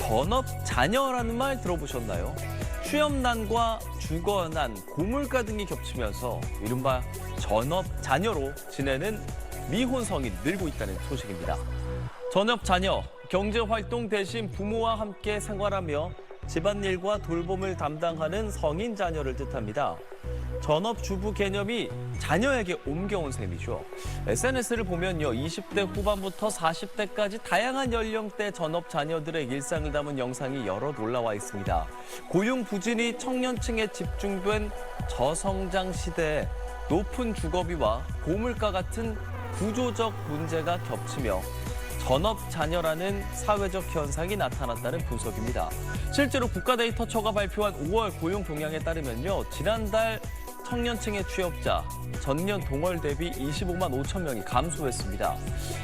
전업자녀라는 말 들어보셨나요? 취업난과 주거난, 고물가 등이 겹치면서 이른바 전업자녀로 지내는 미혼 성인 늘고 있다는 소식입니다. 전업자녀, 경제활동 대신 부모와 함께 생활하며 집안일과 돌봄을 담당하는 성인 자녀를 뜻합니다. 전업주부 개념이 자녀에게 옮겨온 셈이죠. SNS를 보면요, 20대 후반부터 40대까지 다양한 연령대 전업 자녀들의 일상을 담은 영상이 여럿 올라와 있습니다. 고용부진이 청년층에 집중된 저성장 시대에 높은 주거비와 고물가 같은 구조적 문제가 겹치며 전업 자녀라는 사회적 현상이 나타났다는 분석입니다. 실제로 국가데이터처가 발표한 5월 고용 동향에 따르면요, 지난달 청년층의 취업자 전년 동월 대비 25만 5천 명이 감소했습니다.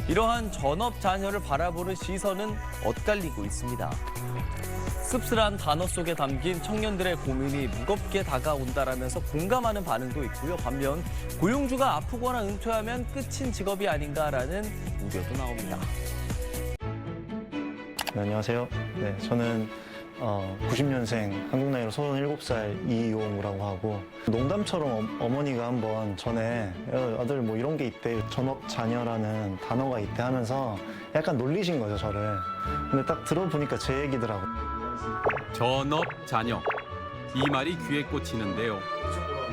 이러한 전업 자녀를 바라보는 시선은 엇갈리고 있습니다. 씁쓸한 단어 속에 담긴 청년들의 고민이 무겁게 다가온다라면서 공감하는 반응도 있고요. 반면 고용주가 아프거나 은퇴하면 끝인 직업이 아닌가라는 우려도 나옵니다. 네, 안녕하세요. 네, 저는 90년생 한국 나이로 37살 이용우라고 하고, 농담처럼 어머니가 한번 전에 아들 뭐 이런 게 있대, 전업 자녀라는 단어가 있대 하면서 약간 놀리신 거죠, 저를. 근데 딱 들어보니까 제 얘기더라고요. 전업 자녀, 이 말이 귀에 꽂히는데요.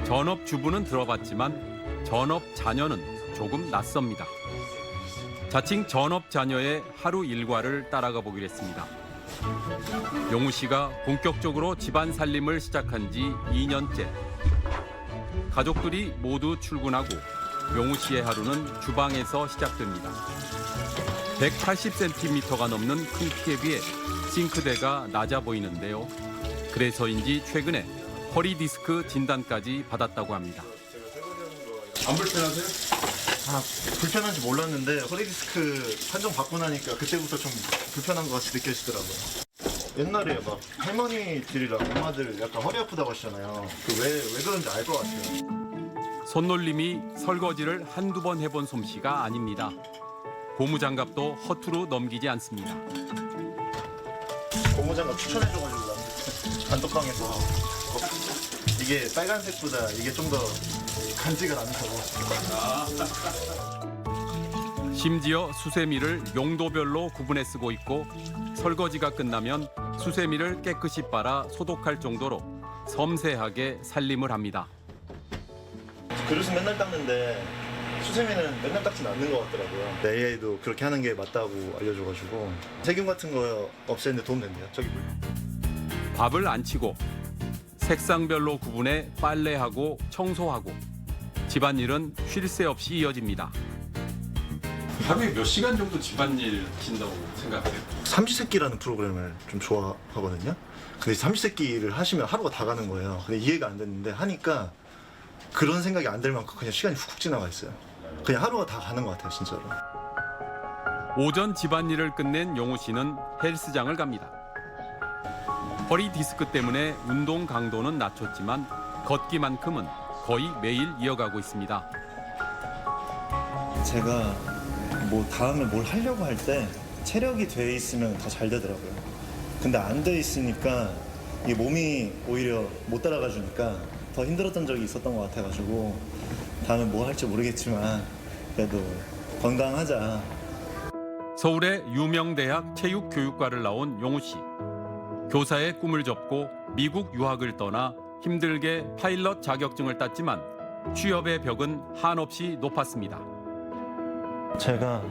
전업 주부는 들어봤지만 전업 자녀는 조금 낯섭니다. 자칭 전업 자녀의 하루 일과를 따라가 보기로 했습니다. 용우 씨가 본격적으로 집안 살림을 시작한 지 2년째. 가족들이 모두 출근하고 용우 씨의 하루는 주방에서 시작됩니다. 180cm가 넘는 큰 키에 비해 싱크대가 낮아 보이는데요. 그래서인지 최근에 허리 디스크 진단까지 받았다고 합니다. 안 불편하세요? 불편한지 몰랐는데 허리 디스크 판정 받고 나니까 그때부터 좀 불편한 것 같이 느껴지더라고요. 옛날에 막 할머니들이랑 엄마들 약간 허리 아프다고 하시잖아요. 왜 그런지 알 것 같아요. 손놀림이 설거지를 한두 번 해본 솜씨가 아닙니다. 고무장갑도 허투루 넘기지 않습니다. 고무장갑 추천해줘가지고 단톡방에서 이게 빨간색보다 이게 좀 더 간지가 난다고. 심지어 수세미를 용도별로 구분해 쓰고 있고, 설거지가 끝나면 수세미를 깨끗이 빨아 소독할 정도로 섬세하게 살림을 합니다. 그릇은 맨날 닦는데 수세미는 맨날 닦진 않는 것 같더라고요. AI도 그렇게 하는 게 맞다고 알려줘가지고 세균 같은 거 없애는데 도움 된대요. 저기 물. 밥을 안 치고 색상별로 구분해 빨래하고 청소하고, 집안일은 쉴 새 없이 이어집니다. 하루에 몇 시간 정도 집안일 하신다고 생각해요? 삼시세끼라는 프로그램을 좀 좋아하거든요. 근데 삼시세끼를 하시면 하루가 다 가는 거예요. 근데 이해가 안 됐는데 하니까 그런 생각이 안 들 만큼 그냥 시간이 훅훅 지나가 있어요. 그냥 하루가 다 가는 것 같아요, 진짜로. 오전 집안일을 끝낸 용우 씨는 헬스장을 갑니다. 허리 디스크 때문에 운동 강도는 낮췄지만 걷기만큼은 거의 매일 이어가고 있습니다. 제가 뭐 다음에 뭘 하려고 할 때 체력이 돼 있으면 더 잘 되더라고요. 근데 안 돼 있으니까 이 몸이 오히려 못 따라가 주니까 더 힘들었던 적이 있었던 것 같아가지고 다음에 뭐 할지 모르겠지만 그래도 건강하자. 서울의 유명 대학 체육교육과를 나온 용우 씨. 교사의 꿈을 접고 미국 유학을 떠나 힘들게 파일럿 자격증을 땄지만 취업의 벽은 한없이 높았습니다. 제가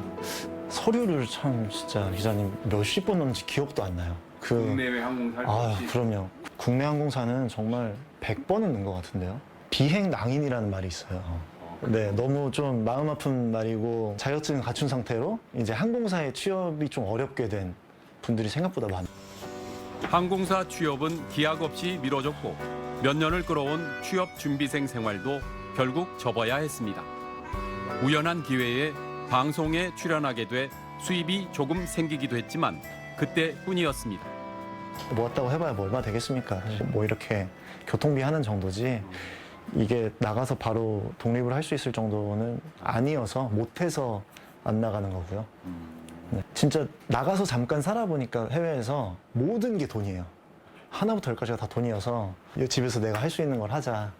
서류를 참 진짜 기자님 몇십 번 넣는지 기억도 안 나요. 국내외 항공사 그럼요. 국내 항공사는 정말 100번은 넣은 것 같은데요. 비행낭인이라는 말이 있어요. 네, 너무 좀 마음 아픈 말이고, 자격증을 갖춘 상태로 이제 항공사에 취업이 좀 어렵게 된 분들이 생각보다 많아요. 항공사 취업은 기약 없이 미뤄졌고 몇 년을 끌어온 취업 준비생 생활도 결국 접어야 했습니다. 우연한 기회에 방송에 출연하게 돼 수입이 조금 생기기도 했지만 그때뿐이었습니다. 모았다고 해봐야 뭐 얼마 되겠습니까? 뭐 이렇게 교통비 하는 정도지 이게 나가서 바로 독립을 할 수 있을 정도는 아니어서 못해서 안 나가는 거고요. 네, 진짜 나가서 잠깐 살아보니까 해외에서 모든 게 돈이에요. 하나부터 열까지가 다 돈이어서 이 집에서 내가 할 수 있는 걸 하자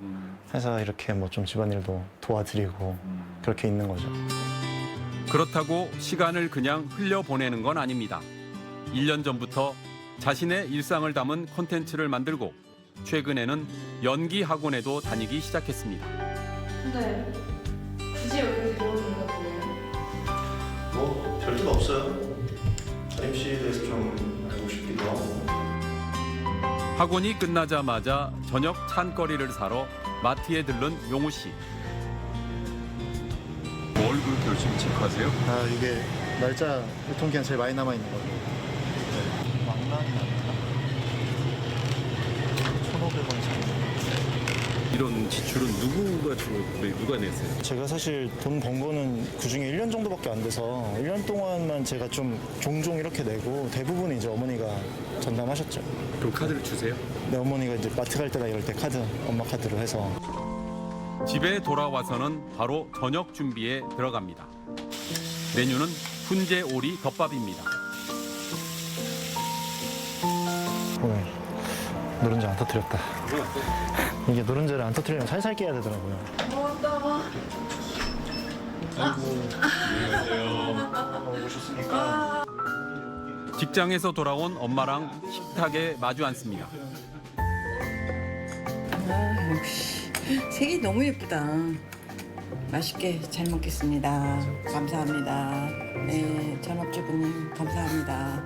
해서 이렇게 뭐 좀 집안일도 도와드리고 그렇게 있는 거죠. 그렇다고 시간을 그냥 흘려보내는 건 아닙니다. 1년 전부터 자신의 일상을 담은 콘텐츠를 만들고 최근에는 연기 학원에도 다니기 시작했습니다. 근데 굳이 여기 들어오는 이유가 뭐예요? 뭐 별뜻 없어요. 자림 씨에 대해서 좀 알고 싶기도 하고. 학원이 끝나자마자 저녁 찬거리를 사러 마트에 들른 용우 씨. 뭘 그렇게 열심히 체크하세요? 아 이게 날짜 유통기한 제일 많이 남아 있는 거죠. 네. 왕란이 나니까 1,500원 정도. 이런 지출은 누가 주고 누가 내세요? 제가 사실 돈 번 거는 그중에 1년 정도밖에 안 돼서 1년 동안만 제가 좀 종종 이렇게 내고 대부분 이제 어머니가 전담하셨죠. 그럼 카드를 주세요? 내 어머니가 이제 마트 갈 때나 이럴 때 카드, 엄마 카드로 해서. 집에 돌아와서는 바로 저녁 준비에 들어갑니다. 메뉴는 훈제 오리 덮밥입니다. 오늘 노른자 안 터뜨렸다. 이게 노른자를 안 터뜨리면 살살 깨야 되더라고요. 오셨습니까? 직장에서 돌아온 엄마랑 식탁에 마주 앉습니다. 아, 역시 색이 너무 예쁘다. 맛있게 잘 먹겠습니다. 감사합니다. 네, 전업주부님 감사합니다.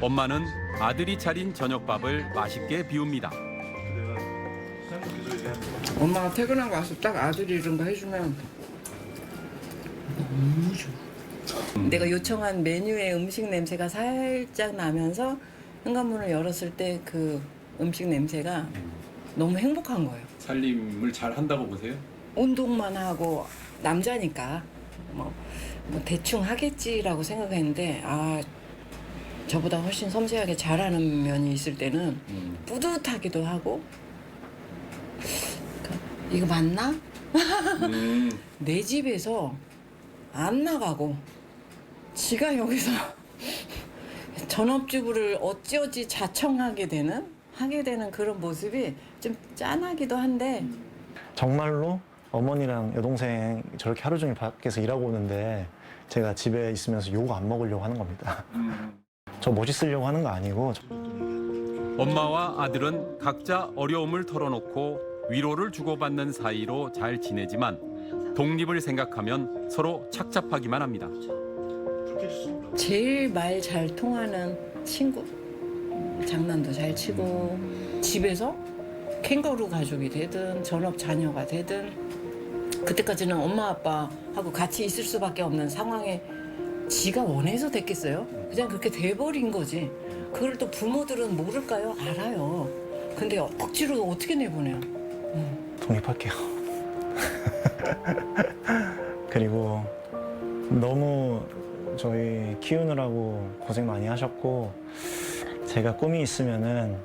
엄마는 아들이 차린 저녁밥을 맛있게 비웁니다. 엄마가 퇴근하고 와서 딱 아들이 이런 거 해주면 너무 좋아. 내가 요청한 메뉴의 음식 냄새가 살짝 나면서 현관문을 열었을 때 그 음식 냄새가 너무 행복한 거예요. 살림을 잘 한다고 보세요? 운동만 하고 남자니까 뭐 대충 하겠지라고 생각했는데 저보다 훨씬 섬세하게 잘하는 면이 있을 때는 뿌듯하기도 하고 이거 맞나? 내 집에서 안 나가고 지가 여기서 전업주부를 어찌어찌 자청하게 되는 그런 모습이 좀 짠하기도 한데 정말로 어머니랑 여동생 저렇게 하루 종일 밖에서 일하고 오는데 제가 집에 있으면서 욕 안 먹으려고 하는 겁니다. 저 멋있으려고 하는 거 아니고. 엄마와 아들은 각자 어려움을 털어놓고 위로를 주고받는 사이로 잘 지내지만 독립을 생각하면 서로 착잡하기만 합니다. 제일 말 잘 통하는 친구, 장난도 잘 치고 집에서 캥거루 가족이 되든 전업 자녀가 되든 그때까지는 엄마 아빠하고 같이 있을 수밖에 없는 상황에 지가 원해서 됐겠어요? 그냥 그렇게 돼버린 거지. 그걸 또 부모들은 모를까요? 알아요. 근데 억지로 어떻게 내보내요? 독립할게요. 그리고 너무 저희 키우느라고 고생 많이 하셨고 제가 꿈이 있으면은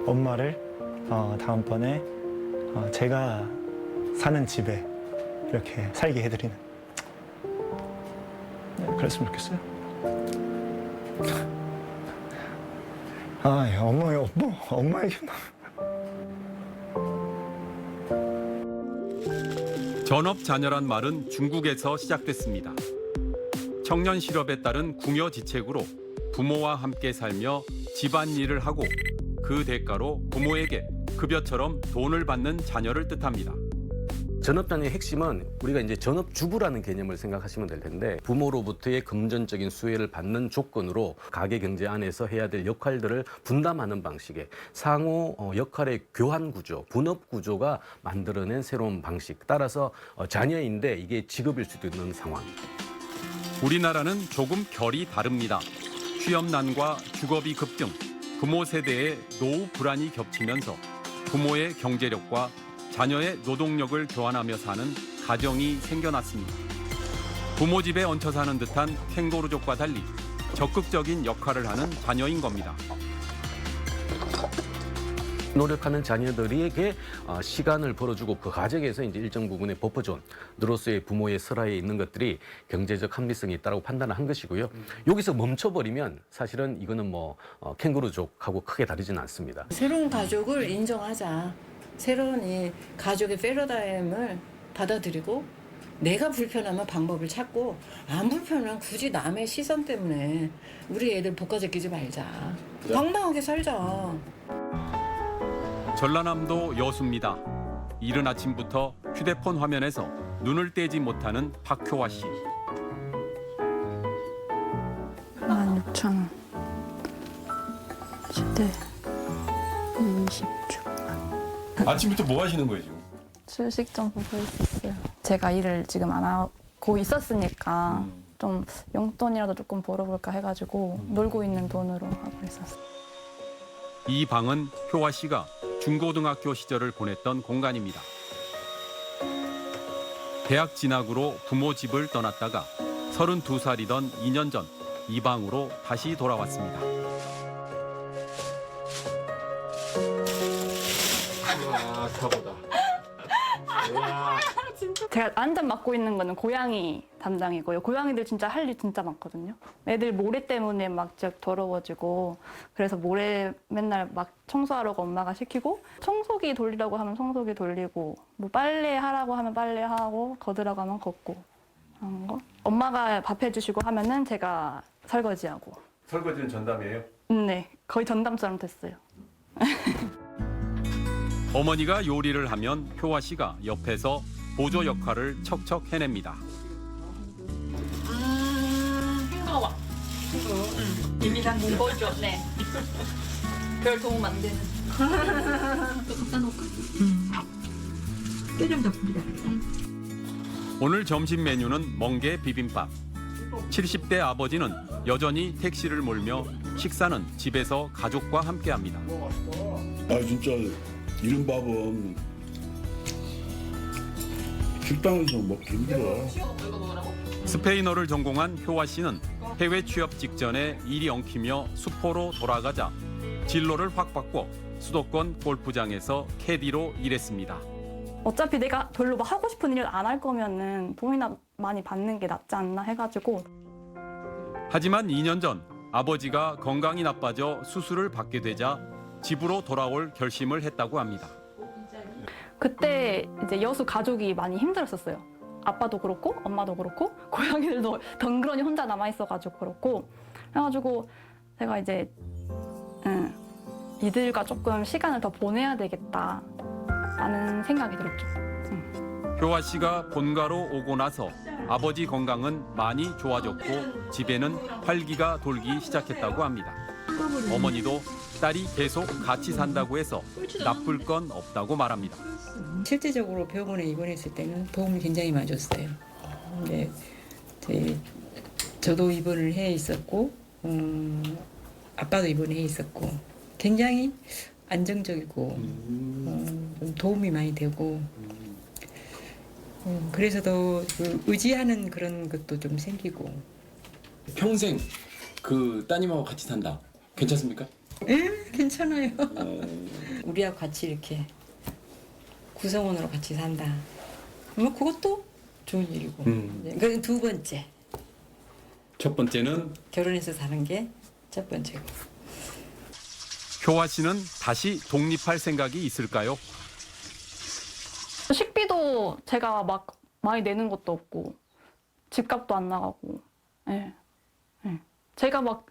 엄마를 다음번에 제가 사는 집에 이렇게 살게 해드리는 그랬으면 좋겠어요. 엄마에게 전업 자녀란 말은 중국에서 시작됐습니다. 청년 실업에 따른 궁여지책으로 부모와 함께 살며 집안일을 하고 그 대가로 부모에게 급여처럼 돈을 받는 자녀를 뜻합니다. 전업자녀의 핵심은 우리가 이제 전업주부라는 개념을 생각하시면 될 텐데 부모로부터의 금전적인 수혜를 받는 조건으로 가계 경제 안에서 해야 될 역할들을 분담하는 방식의 상호 역할의 교환 구조, 분업 구조가 만들어낸 새로운 방식. 따라서 자녀인데 이게 직업일 수도 있는 상황. 우리나라는 조금 결이 다릅니다. 취업난과 주거비 급등, 부모 세대의 노후 불안이 겹치면서 부모의 경제력과 자녀의 노동력을 교환하며 사는 가정이 생겨났습니다. 부모 집에 얹혀 사는 듯한 캥거루족과 달리 적극적인 역할을 하는 자녀인 겁니다. 노력하는 자녀들에게 시간을 벌어주고 그 과정에서 이제 일정 부분의 버퍼존으로서의 부모의 슬하에 있는 것들이 경제적 합리성이 있다고 판단을 한 것이고요. 여기서 멈춰버리면 사실은 이거는 뭐 캥거루족하고 크게 다르지는 않습니다. 새로운 가족을 인정하자. 새로운 이 가족의 패러다임을 받아들이고 내가 불편하면 방법을 찾고 안 불편하면 굳이 남의 시선 때문에 우리 애들 복가제 끼지 말자. 방방하게 살자. 전라남도 여수입니다. 이른 아침부터 휴대폰 화면에서 눈을 떼지 못하는 박효화 씨. 16,000원. 시대 20주. 아침부터 뭐 하시는 거예요 지금? 주식 좀 보고 있었어요. 제가 일을 지금 안 하고 있었으니까 좀 용돈이라도 조금 벌어볼까 해가지고 놀고 있는 돈으로 하고 있었어요. 이 방은 효화 씨가 중고등학교 시절을 보냈던 공간입니다. 대학 진학으로 부모 집을 떠났다가 32살이던 2년 전 이 방으로 다시 돌아왔습니다. 와, 가보다. 와. 제가 완전 맡고 있는 거는 고양이 담당이고요. 고양이들 진짜 할 일 진짜 많거든요. 애들 모래 때문에 막 쭉 더러워지고 그래서 모래 맨날 막 청소하라고 엄마가 시키고 청소기 돌리라고 하면 청소기 돌리고 뭐 빨래 하라고 하면 빨래 하고 걷으라고 하면 걷고 하는 거. 엄마가 밥 해주시고 하면은 제가 설거지하고. 설거지는 전담이에요? 네, 거의 전담처럼 됐어요. 어머니가 요리를 하면 효화 씨가 옆에서 보조 역할을 척척 해냅니다. 싱거워. 이미 다 먹어줘. 네. 별 도움 안 되는. 또 갖다 놓을까? 깨좀 더 뿌리자. 오늘 점심 메뉴는 멍게 비빔밥. 70대 아버지는 여전히 택시를 몰며 식사는 집에서 가족과 함께합니다. 아 진짜 이런 밥은 식당에서 먹기 힘들어. 스페인어를 전공한 효화 씨는 해외 취업 직전에 일이 엉키며 수포로 돌아가자 진로를 확 바꿔 수도권 골프장에서 캐디로 일했습니다. 어차피 내가 별로 막 하고 싶은 일을 안 할 거면은 돈이나 많이 받는 게 낫지 않나 해가지고. 하지만 2년 전 아버지가 건강이 나빠져 수술을 받게 되자 집으로 돌아올 결심을 했다고 합니다. 그때 이제 여수 가족이 많이 힘들었었어요. 아빠도 그렇고 엄마도 그렇고 고양이들도 덩그러니 혼자 남아 있어가지고 그렇고 그래가지고 제가 이제 이들과 조금 시간을 더 보내야 되겠다라는 생각이 들었죠. 효화 씨가 본가로 오고 나서 아버지 건강은 많이 좋아졌고 집에는 활기가 돌기 시작했다고 합니다. 어머니도 딸이 계속 같이 산다고 해서 나쁠 건 없다고 말합니다. 실제적으로 병원에 입원했을 때는 도움이 굉장히 많이 줬어요. 근데 저도 입원을 해 있었고 아빠도 입원해 있었고 굉장히 안정적이고 좀 도움이 많이 되고 그래서 더 의지하는 그런 것도 좀 생기고. 평생 그 따님하고 같이 산다. 괜찮습니까? 예, 괜찮아요. 우리하고 같이 이렇게 구성원으로 같이 산다. 뭐 그것도 좋은 일이고. 그건 두 번째. 첫 번째는 결혼해서 사는 게 첫 번째고. 효화 씨는 다시 독립할 생각이 있을까요? 식비도 제가 막 많이 내는 것도 없고 집값도 안 나가고. 예. 제가 막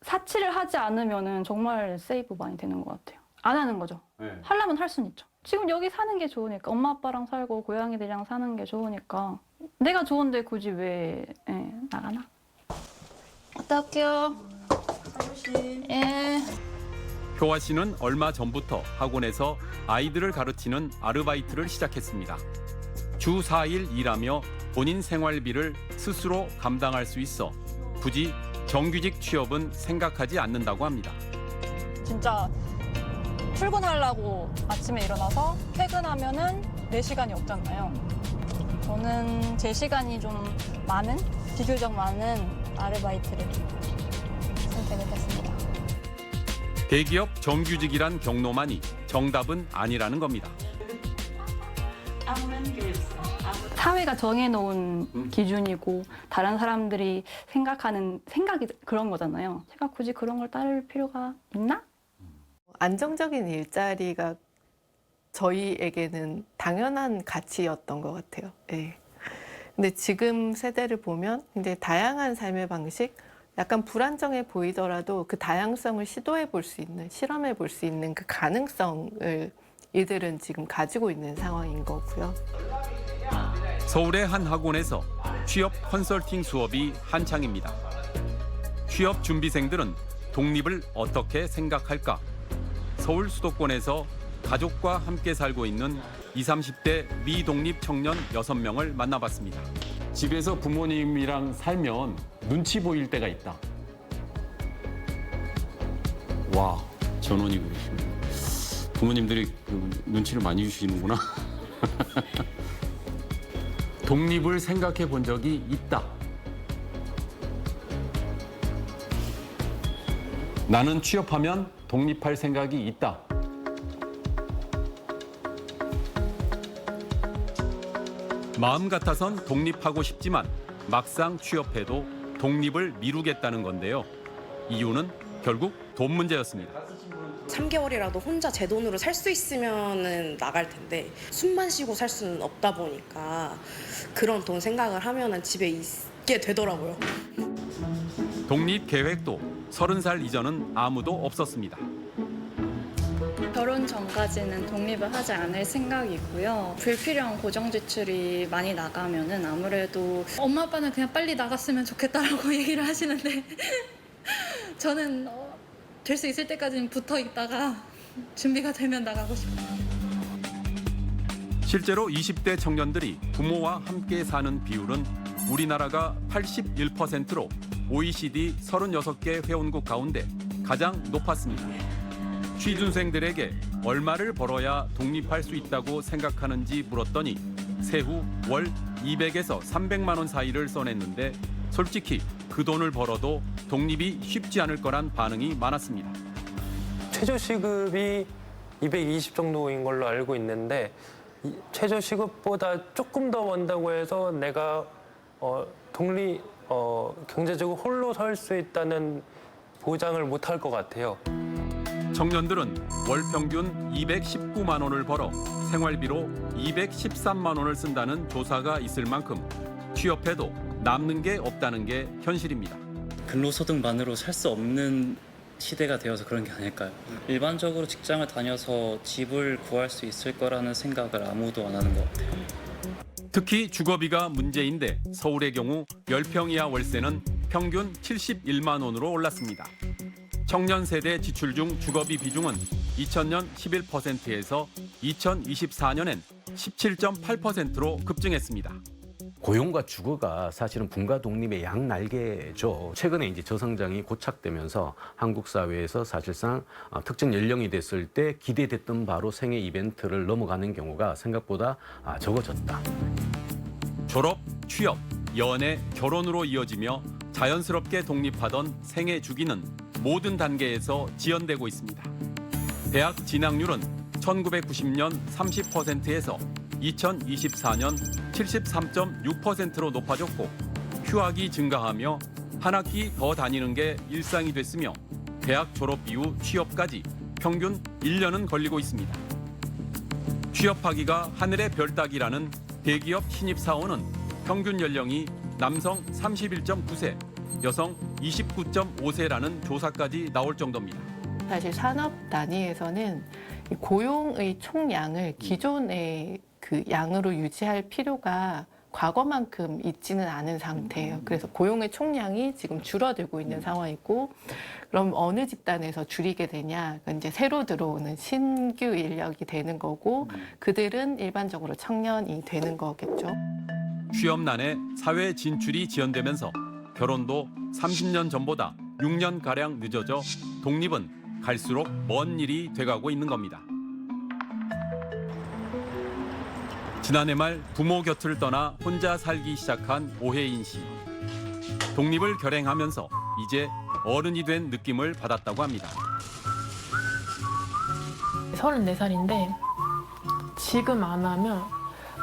사치를 하지 않으면은 정말 세이브 많이 되는 것 같아요. 안 하는 거죠. 하려면 할 수는 있죠. 지금 여기 사는 게 좋으니까 엄마 아빠랑 살고 고양이들이랑 사는 게 좋으니까 내가 좋은데 굳이 왜 나가나? 갔다 올게요. 예. 효화 씨는 얼마 전부터 학원에서 아이들을 가르치는 아르바이트를 시작했습니다. 주 4일 일하며 본인 생활비를 스스로 감당할 수 있어 굳이 정규직 취업은 생각하지 않는다고 합니다. 진짜 출근하려고 아침에 일어나서 퇴근하면은 내 시간이 없잖아요. 저는 제 시간이 좀 많은, 비교적 많은 아르바이트를 선택을 했습니다. 대기업 정규직이란 경로만이 정답은 아니라는 겁니다. 사회가 정해놓은 기준이고 다른 사람들이 생각하는 생각이 그런 거잖아요. 제가 굳이 그런 걸 따를 필요가 있나? 안정적인 일자리가 저희에게는 당연한 가치였던 것 같아요. 예. 근데 지금 세대를 보면 이제 다양한 삶의 방식, 약간 불안정해 보이더라도 그 다양성을 시도해 볼 수 있는, 실험해 볼 수 있는 그 가능성을 이들은 지금 가지고 있는 상황인 거고요. 서울의 한 학원에서 취업 컨설팅 수업이 한창입니다. 취업 준비생들은 독립을 어떻게 생각할까? 서울 수도권에서 가족과 함께 살고 있는 20, 30대 미독립 청년 6명을 만나봤습니다. 집에서 부모님이랑 살면 눈치 보일 때가 있다. 와, 전원이 그러시네. 부모님들이 그 눈치를 많이 주시는구나. 독립을 생각해 본 적이 있다. 나는 취업하면 독립할 생각이 있다. 마음 같아선 독립하고 싶지만 막상 취업해도 독립을 미루겠다는 건데요. 이유는 결국 돈 문제였습니다. 3개월이라도 혼자 제 돈으로 살 수 있으면은 나갈 텐데 숨만 쉬고 살 수는 없다 보니까 그런 돈 생각을 하면은 집에 있게 되더라고요. 독립 계획도 30살 이전은 아무도 없었습니다. 결혼 전까지는 독립을 하지 않을 생각이고요. 불필요한 고정 지출이 많이 나가면은 아무래도 엄마 아빠는 그냥 빨리 나갔으면 좋겠다라고 얘기를 하시는데 저는 될 수 있을 때까지는 붙어 있다가 준비가 되면 나가고 싶어요. 실제로 20대 청년들이 부모와 함께 사는 비율은 우리나라가 81%로 OECD 36개 회원국 가운데 가장 높았습니다. 취준생들에게 얼마를 벌어야 독립할 수 있다고 생각하는지 물었더니 세후 월 200에서 300만 원 사이를 써냈는데 솔직히 그 돈을 벌어도 독립이 쉽지 않을 거란 반응이 많았습니다. 최저시급이 220 정도인 걸로 알고 있는데 최저시급보다 조금 더 번다고 해서 내가 경제적으로 홀로 설 수 있다는 보장을 못 할 것 같아요. 청년들은 월 평균 219만 원을 벌어 생활비로 213만 원을 쓴다는 조사가 있을 만큼 취업해도 남는 게 없다는 게 현실입니다. 근로소득만으로 살 수 없는 시대가 되어서 그런 게 아닐까요? 일반적으로 직장을 다녀서 집을 구할 수 있을 거라는 생각을 아무도 안 하는 것 같아요. 특히 주거비가 문제인데 서울의 경우 10평 이하 월세는 평균 71만 원으로 올랐습니다. 청년 세대 지출 중 주거비 비중은 2000년 11%에서 2024년엔 17.8%로 급증했습니다. 고용과 주거가 사실은 분가 독립의 양날개죠. 최근에 이제 저성장이 고착되면서 한국 사회에서 사실상 특정 연령이 됐을 때 기대됐던 바로 생애 이벤트를 넘어가는 경우가 생각보다 적어졌다. 졸업, 취업, 연애, 결혼으로 이어지며 자연스럽게 독립하던 생애 주기는 모든 단계에서 지연되고 있습니다. 대학 진학률은 1990년 30%에서 2024년 73.6%로 높아졌고 휴학이 증가하며 한 학기 더 다니는 게 일상이 됐으며 대학 졸업 이후 취업까지 평균 1년은 걸리고 있습니다. 취업하기가 하늘의 별 따기라는 대기업 신입사원은 평균 연령이 남성 31.9세, 여성 29.5세라는 조사까지 나올 정도입니다. 사실 산업 단위에서는 고용의 총량을 기존의 그 양으로 유지할 필요가 과거만큼 있지는 않은 상태예요. 그래서 고용의 총량이 지금 줄어들고 있는 상황이고, 그럼 어느 집단에서 줄이게 되냐? 이제 새로 들어오는 신규 인력이 되는 거고, 그들은 일반적으로 청년이 되는 거겠죠. 취업난에 사회 진출이 지연되면서 결혼도 30년 전보다 6년가량 늦어져 독립은 갈수록 먼 일이 돼가고 있는 겁니다. 지난해 말 부모 곁을 떠나 혼자 살기 시작한 오혜인 씨. 독립을 결행하면서 이제 어른이 된 느낌을 받았다고 합니다. 34살인데 지금 안 하면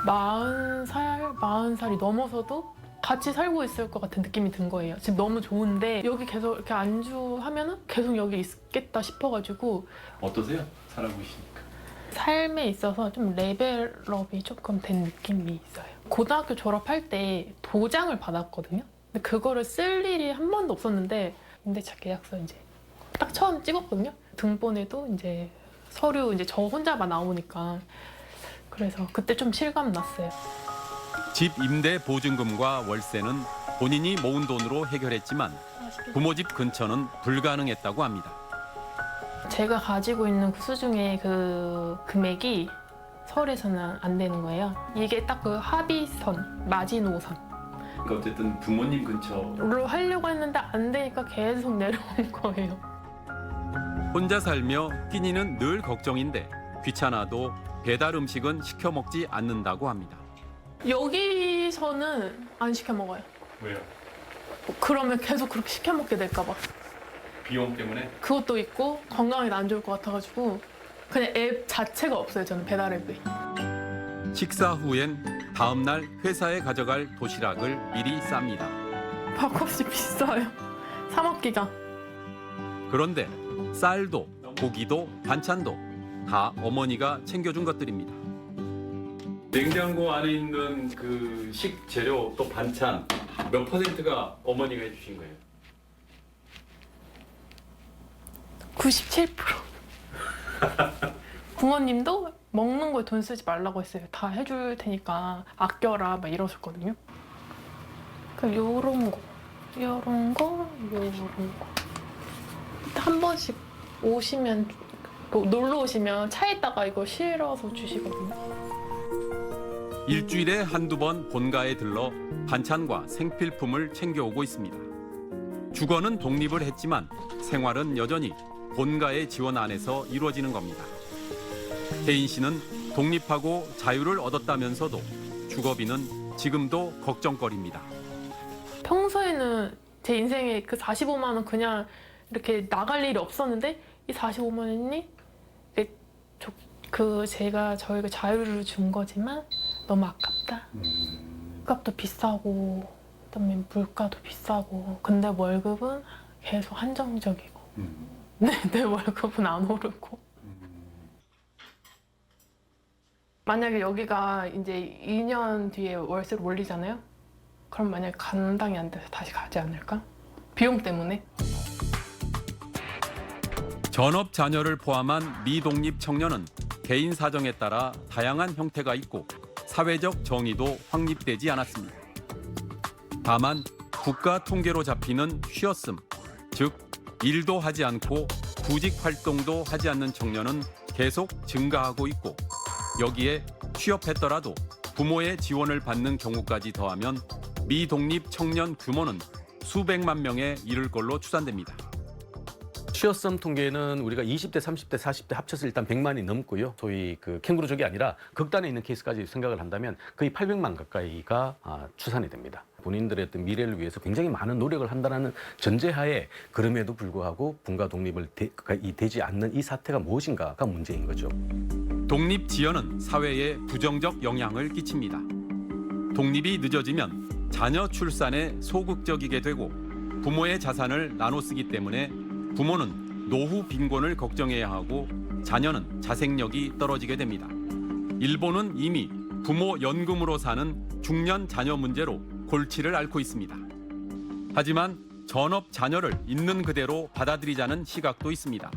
40살이 넘어서도 같이 살고 있을 것 같은 느낌이 든 거예요. 지금 너무 좋은데 여기 계속 이렇게 안주하면은 계속 여기 있겠다 싶어가지고. 어떠세요? 살아보시니까. 삶에 있어서 좀 레벨업이 조금 된 느낌이 있어요. 고등학교 졸업할 때 도장을 받았거든요. 근데 그거를 쓸 일이 한 번도 없었는데 임대차 계약서 이제 딱 처음 찍었거든요. 등본에도 이제 서류 이제 저 혼자만 나오니까 그래서 그때 좀 실감 났어요. 집 임대 보증금과 월세는 본인이 모은 돈으로 해결했지만 부모 집 근처는 불가능했다고 합니다. 제가 가지고 있는 그 수중에 그 금액이 서울에서는 안 되는 거예요. 이게 딱 그 합의선, 마지노선. 그러니까 어쨌든 부모님 근처. 로 하려고 했는데 안 되니까 계속 내려온 거예요. 혼자 살며 끼니는 늘 걱정인데 귀찮아도 배달 음식은 시켜 먹지 않는다고 합니다. 여기서는 안 시켜 먹어요. 왜요? 그러면 계속 그렇게 시켜 먹게 될까 봐. 비용 때문에? 그것도 있고 건강에 안 좋을 것 같아가지고 그냥 앱 자체가 없어요. 저는 배달 앱이. 식사 후엔 다음 날 회사에 가져갈 도시락을 미리 쌉니다. 밥값이 비싸요. 사 먹기가. 그런데 쌀도 고기도 반찬도 다 어머니가 챙겨준 것들입니다. 냉장고 안에 있는 그 식재료 또 반찬 몇 %가 어머니가 해주신 거예요? 97%. 부모님도 먹는 거에 돈 쓰지 말라고 했어요. 다 해줄 테니까 아껴라 막 이러셨거든요. 그럼 요런 거, 요런 거, 요런 거. 한 번씩 오시면 놀러 오시면 차에다가 이거 실어서 주시거든요. 일주일에 한두 번 본가에 들러 반찬과 생필품을 챙겨오고 있습니다. 주거는 독립을 했지만 생활은 여전히 본가의 지원 안에서 이루어지는 겁니다. 혜인 씨는 독립하고 자유를 얻었다면서도 주거비는 지금도 걱정거리입니다. 평소에는 제 인생에 그 45만 원 그냥 이렇게 나갈 일이 없었는데 이 45만 원이 저희가 자유를 준 거지만 너무 아깝다. 값도 비싸고 그다음에 물가도 비싸고 근데 월급은 계속 한정적이고 내 월급은 안 오르고 만약에 여기가 이제 2년 뒤에 월세를 올리잖아요. 그럼 만약에 감당이 안 돼서 다시 가지 않을까? 비용 때문에. 전업 자녀를 포함한 미독립 청년은 개인 사정에 따라 다양한 형태가 있고 사회적 정의도 확립되지 않았습니다. 다만 국가 통계로 잡히는 쉬었음, 즉 일도 하지 않고 구직 활동도 하지 않는 청년은 계속 증가하고 있고 여기에 취업했더라도 부모의 지원을 받는 경우까지 더하면 미독립 청년 규모는 수백만 명에 이를 걸로 추산됩니다. 취업섬 통계는 우리가 20대, 30대, 40대 합쳐서 일단 100만이 넘고요. 소위 그 캥거루족이 아니라 극단에 있는 케이스까지 생각을 한다면 거의 800만 가까이가 추산이 됩니다. 본인들의 어떤 미래를 위해서 굉장히 많은 노력을 한다는 전제하에 그럼에도 불구하고 분가 독립을 되지 않는 이 사태가 무엇인가가 문제인 거죠. 독립 지연은 사회에 부정적 영향을 끼칩니다. 독립이 늦어지면 자녀 출산에 소극적이게 되고 부모의 자산을 나눠 쓰기 때문에 부모는 노후 빈곤을 걱정해야 하고 자녀는 자생력이 떨어지게 됩니다. 일본은 이미 부모 연금으로 사는 중년 자녀 문제로 골치를 앓고 있습니다. 하지만 전업 자녀를 있는 그대로 받아들이자는 시각도 있습니다.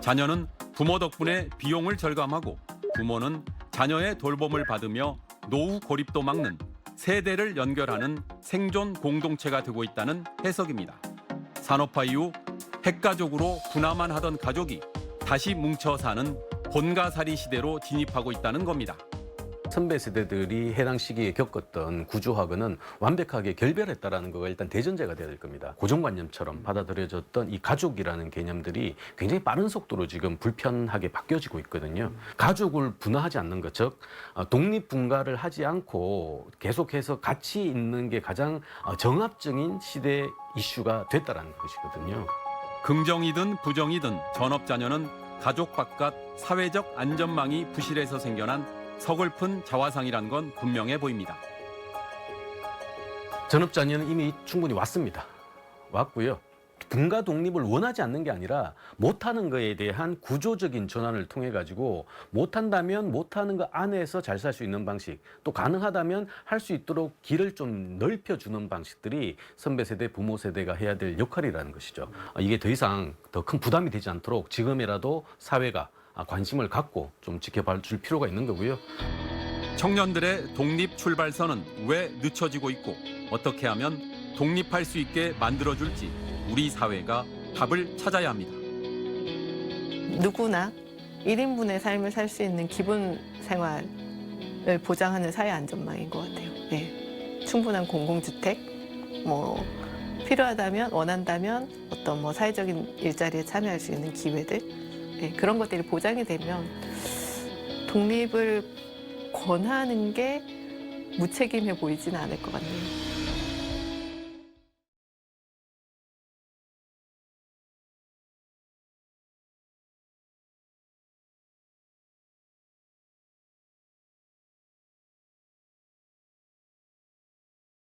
자녀는 부모 덕분에 비용을 절감하고 부모는 자녀의 돌봄을 받으며 노후 고립도 막는 세대를 연결하는 생존 공동체가 되고 있다는 해석입니다. 산업화 이후 핵가족으로 분화만 하던 가족이 다시 뭉쳐 사는 본가살이 시대로 진입하고 있다는 겁니다. 선배 세대들이 해당 시기에 겪었던 구조하고는 완벽하게 결별했다라는 거가 일단 대전제가 돼야 될 겁니다. 고정관념처럼 받아들여졌던 이 가족이라는 개념들이 굉장히 빠른 속도로 지금 불편하게 바뀌어지고 있거든요. 가족을 분화하지 않는 것, 즉 독립분가를 하지 않고 계속해서 같이 있는 게 가장 정합적인 시대 이슈가 됐다라는 것이거든요. 긍정이든 부정이든 전업 자녀는 가족 바깥 사회적 안전망이 부실해서 생겨난 서글픈 자화상이란 건 분명해 보입니다. 전업자녀는 이미 충분히 왔고요. 분가 독립을 원하지 않는 게 아니라 못하는 거에 대한 구조적인 전환을 통해 가지고 못한다면 못하는 거 안에서 잘 살 수 있는 방식, 또 가능하다면 할 수 있도록 길을 좀 넓혀주는 방식들이 선배 세대, 부모 세대가 해야 될 역할이라는 것이죠. 이게 더 이상 더 큰 부담이 되지 않도록 지금이라도 사회가 관심을 갖고 좀 지켜봐 줄 필요가 있는 거고요. 청년들의 독립 출발선은 왜 늦춰지고 있고 어떻게 하면 독립할 수 있게 만들어줄지 우리 사회가 답을 찾아야 합니다. 누구나 1인분의 삶을 살 수 있는 기본 생활을 보장하는 사회 안전망인 것 같아요. 네. 충분한 공공주택, 필요하다면, 원한다면 어떤 사회적인 일자리에 참여할 수 있는 기회들, 네. 그런 것들이 보장이 되면 독립을 권하는 게 무책임해 보이지는 않을 것 같네요.